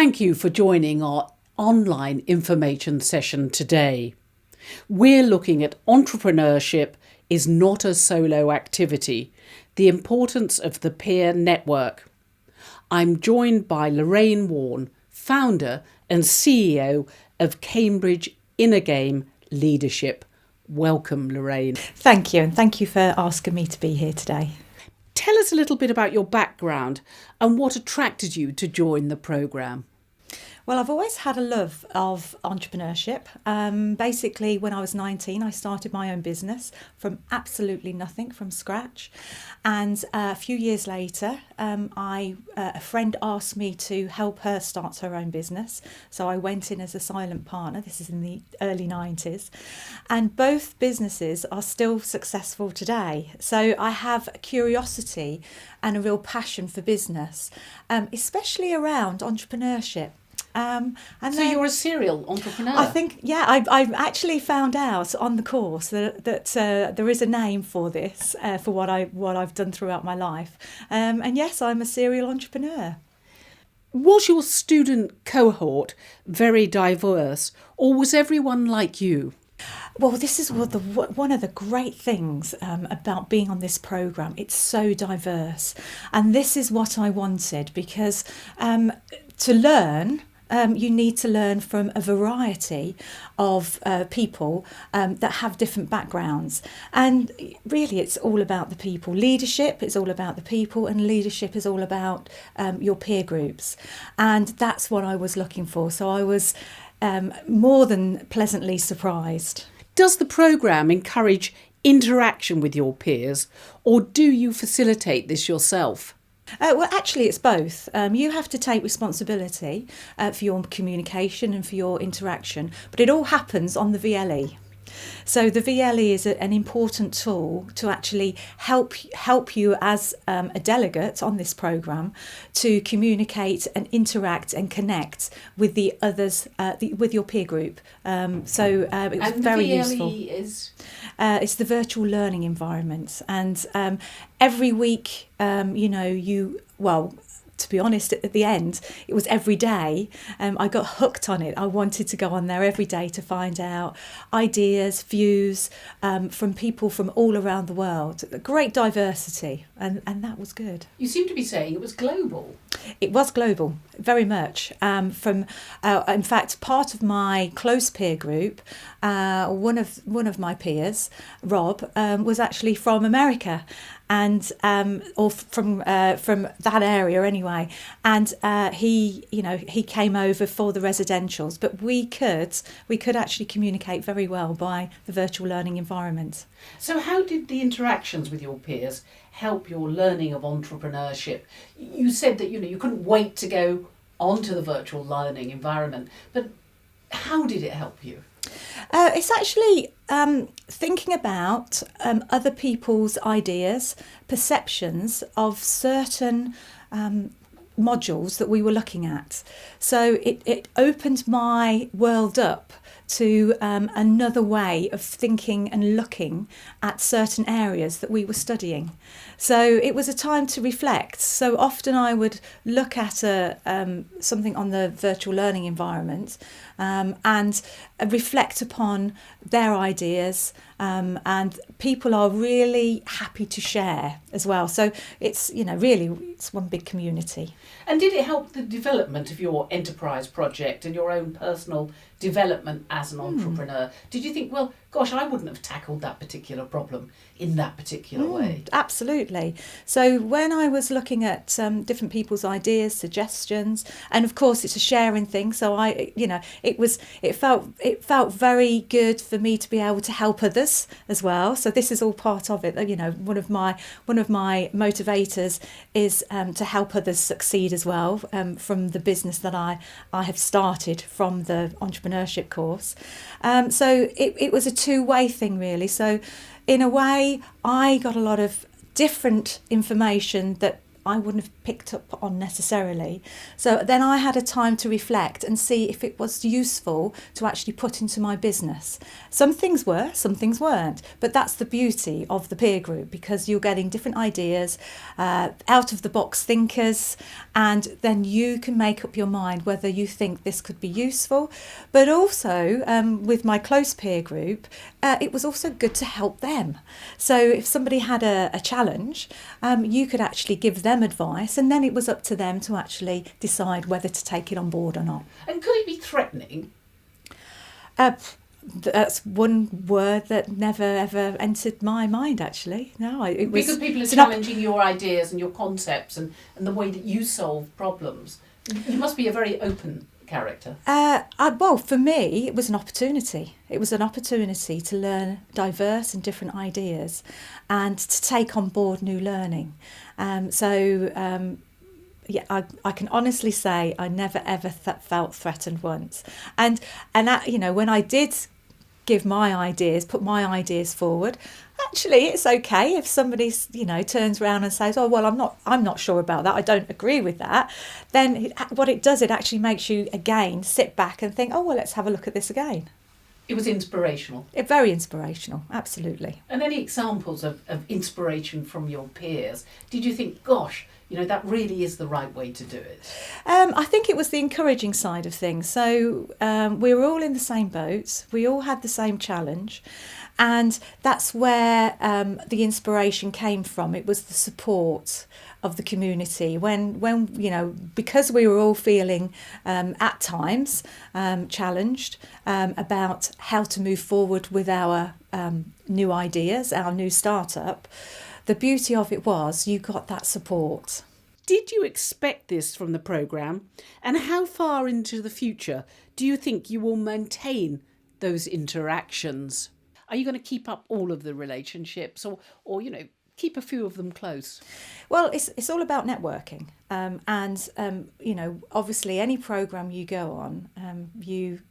Thank you for joining our online information session today. We're looking at entrepreneurship is not a solo activity, the importance of the peer network. I'm joined by Lorraine Warne, founder and CEO of Cambridge Inner Game Leadership. Welcome, Lorraine. Thank you, and thank you for asking me to be here today. Tell us a little bit about your background and what attracted you to join the programme. Well, I've always had a love of entrepreneurship. Basically, when I was 19, I started my own business from absolutely nothing, from scratch. And a few years later, a friend asked me to help her start her own business. So I went in as a silent partner. This is in the early 90s. And both businesses are still successful today. So I have a curiosity and a real passion for business, especially around entrepreneurship. So you're a serial entrepreneur? I think, yeah, I've actually found out on the course that there is a name for this, for what I've done throughout my life. And yes, I'm a serial entrepreneur. Was your student cohort very diverse, or was everyone like you? Well, this is one of the great things about being on this programme. It's so diverse. And this is what I wanted, because to learn... you need to learn from a variety of people that have different backgrounds. And really, it's all about the people. Leadership is all about the people, and leadership is all about your peer groups. And that's what I was looking for. So I was more than pleasantly surprised. Does the programme encourage interaction with your peers, or do you facilitate this yourself? Well, actually, it's both. You have to take responsibility for your communication and for your interaction, but it all happens on the VLE. So the VLE is an important tool to actually help you as a delegate on this programme to communicate and interact and connect with the others, with your peer group. It's very useful. Is? It's the virtual learning environment, and every week, to be honest, at the end, it was every day. I got hooked on it. I wanted to go on there every day to find out ideas, views from people from all around the world. Great diversity, and that was good. You seem to be saying it was global. It was global, very much. In fact, part of my close peer group, one of my peers, Rob, was actually from America, and or from that area anyway. And he came over for the residentials, but we could actually communicate very well by the virtual learning environment. So how did the interactions with your peers help your learning of entrepreneurship? You said that you couldn't wait to go onto the virtual learning environment, but how did it help you? It's actually thinking about other people's ideas, perceptions of certain modules that we were looking at. So it opened my world up to another way of thinking and looking at certain areas that we were studying. So it was a time to reflect. So often I would look at something on the virtual learning environment and reflect upon their ideas, and people are really happy to share as well. So it's it's one big community. And did it help the development of your enterprise project and your own personal development as an entrepreneur? Did you think, well, gosh, I wouldn't have tackled that particular problem in that particular way? Absolutely. So when I was looking at different people's ideas, suggestions, and of course it's a sharing thing. So it felt very good for me to be able to help others as well. So this is all part of it. One of my motivators is to help others succeed as well, from the business that I have started from the entrepreneurship course. So it was a two-way thing, really. So in a way, I got a lot of different information that I wouldn't have picked up on necessarily. So then I had a time to reflect and see if it was useful to actually put into my business. Some things were, some things weren't, but that's the beauty of the peer group, because you're getting different ideas, out of the box thinkers, and then you can make up your mind whether you think this could be useful. But also with my close peer group, it was also good to help them. So if somebody had a challenge, you could actually give them advice, and then it was up to them to actually decide whether to take it on board or not. And could it be threatening? That's one word that never ever entered my mind, actually. No, it was, because people are challenging your ideas and your concepts and the way that you solve problems. You must be a very open character. Well, for me, it was an opportunity. It was an opportunity to learn diverse and different ideas and to take on board new learning. Yeah, I can honestly say I never ever felt threatened once. And that, when I did give my ideas, put my ideas forward, actually it's okay if somebody turns around and says, oh well, I'm not sure about that, I don't agree with that. Then what it does, it actually makes you again sit back and think, oh well, let's have a look at this again. It was inspirational. Very inspirational, absolutely. And any examples of inspiration from your peers? Did you think, gosh, that really is the right way to do it? I think it was the encouraging side of things. So we were all in the same boat. We all had the same challenge. And that's where the inspiration came from. It was the support of the community when because we were all feeling at times challenged about how to move forward with our new ideas, our new startup. The beauty of it was you got that support. Did you expect this from the programme? And how far into the future do you think you will maintain those interactions? Are you going to keep up all of the relationships or keep a few of them close? Well, it's all about networking. Obviously any programme you go on, you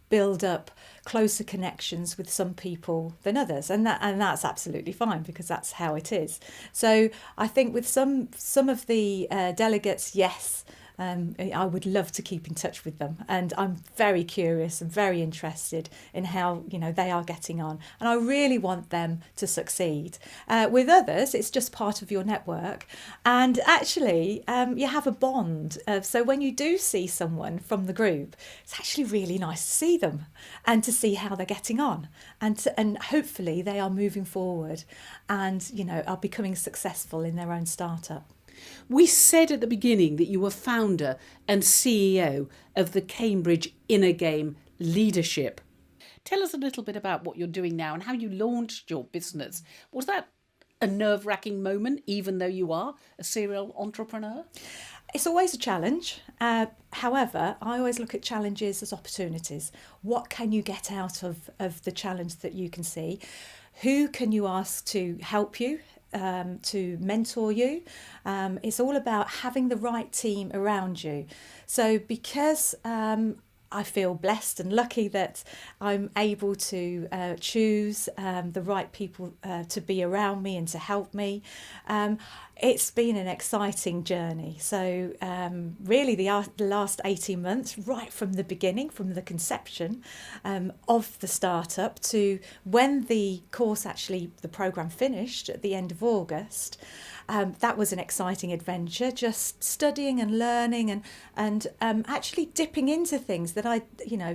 build up closer connections with some people than others, and that's absolutely fine, because that's how it is. So I think with some of the delegates, yes, I would love to keep in touch with them, and I'm very curious and very interested in how they are getting on, and I really want them to succeed. With others, it's just part of your network, and actually you have a bond. So when you do see someone from the group, it's actually really nice to see them and to see how they're getting on, and hopefully they are moving forward and are becoming successful in their own startup. We said at the beginning that you were founder and CEO of the Cambridge Inner Game Leadership. Tell us a little bit about what you're doing now and how you launched your business. Was that a nerve-wracking moment, even though you are a serial entrepreneur? It's always a challenge. However, I always look at challenges as opportunities. What can you get out of the challenge that you can see? Who can you ask to help you? To mentor you. It's all about having the right team around you. So because I feel blessed and lucky that I'm able to choose the right people to be around me and to help me, it's been an exciting journey. So really the last 18 months, right from the beginning, from the conception of the startup to when the programme finished at the end of August, that was an exciting adventure, just studying and learning and actually dipping into things that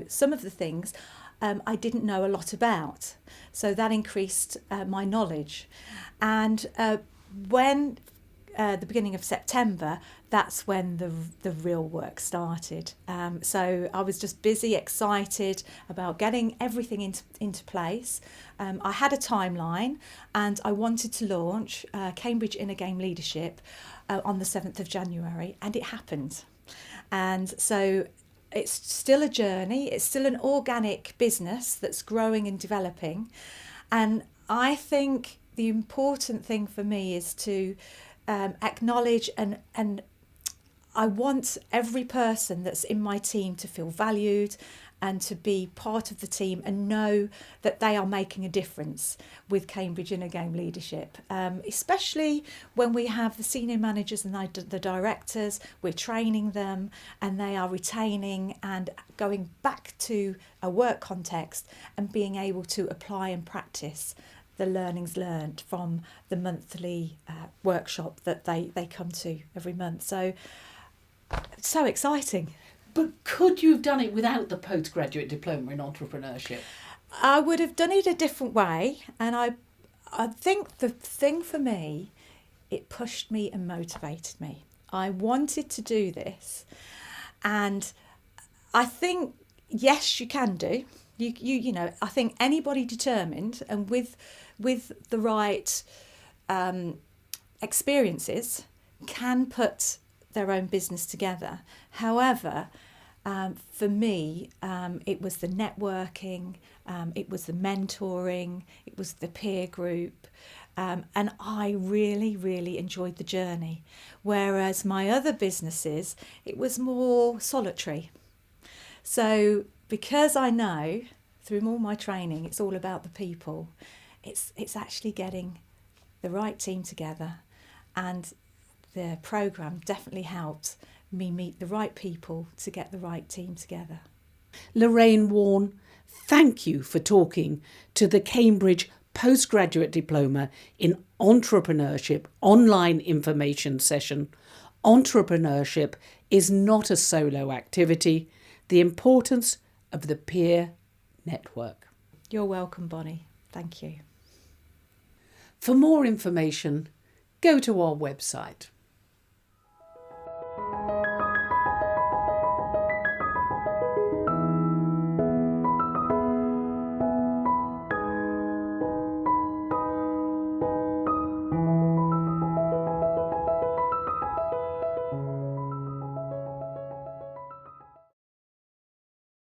some of the things I didn't know a lot about. So that increased my knowledge. And when the beginning of September, that's when the real work started. So I was just busy, excited about getting everything into place. I had a timeline, and I wanted to launch Cambridge Inner Game Leadership on the 7th of January, and it happened. And so it's still a journey. It's still an organic business that's growing and developing. And I think the important thing for me is to acknowledge and I want every person that's in my team to feel valued and to be part of the team and know that they are making a difference with Cambridge Inner Game Leadership, especially when we have the senior managers and the directors. We're training them and they are retaining and going back to a work context and being able to apply and practice the learnings learned from the monthly workshop that they come to every month. So exciting. But could you have done it without the postgraduate diploma in entrepreneurship? I would have done it a different way, and I think the thing for me, it pushed me and motivated me. I wanted to do this, and I think, yes, you can do. You know, I think anybody determined and with the right experiences can put their own business together. However, for me, it was the networking, it was the mentoring, it was the peer group, and I really, really enjoyed the journey. Whereas my other businesses, it was more solitary. So because I know through all my training, it's all about the people, it's actually getting the right team together, and the programme definitely helped me meet the right people to get the right team together. Lorraine Warne, thank you for talking to the Cambridge Postgraduate Diploma in Entrepreneurship online information session. Entrepreneurship is not a solo activity. The importance of the peer network. You're welcome, Bonnie. Thank you. For more information, go to our website.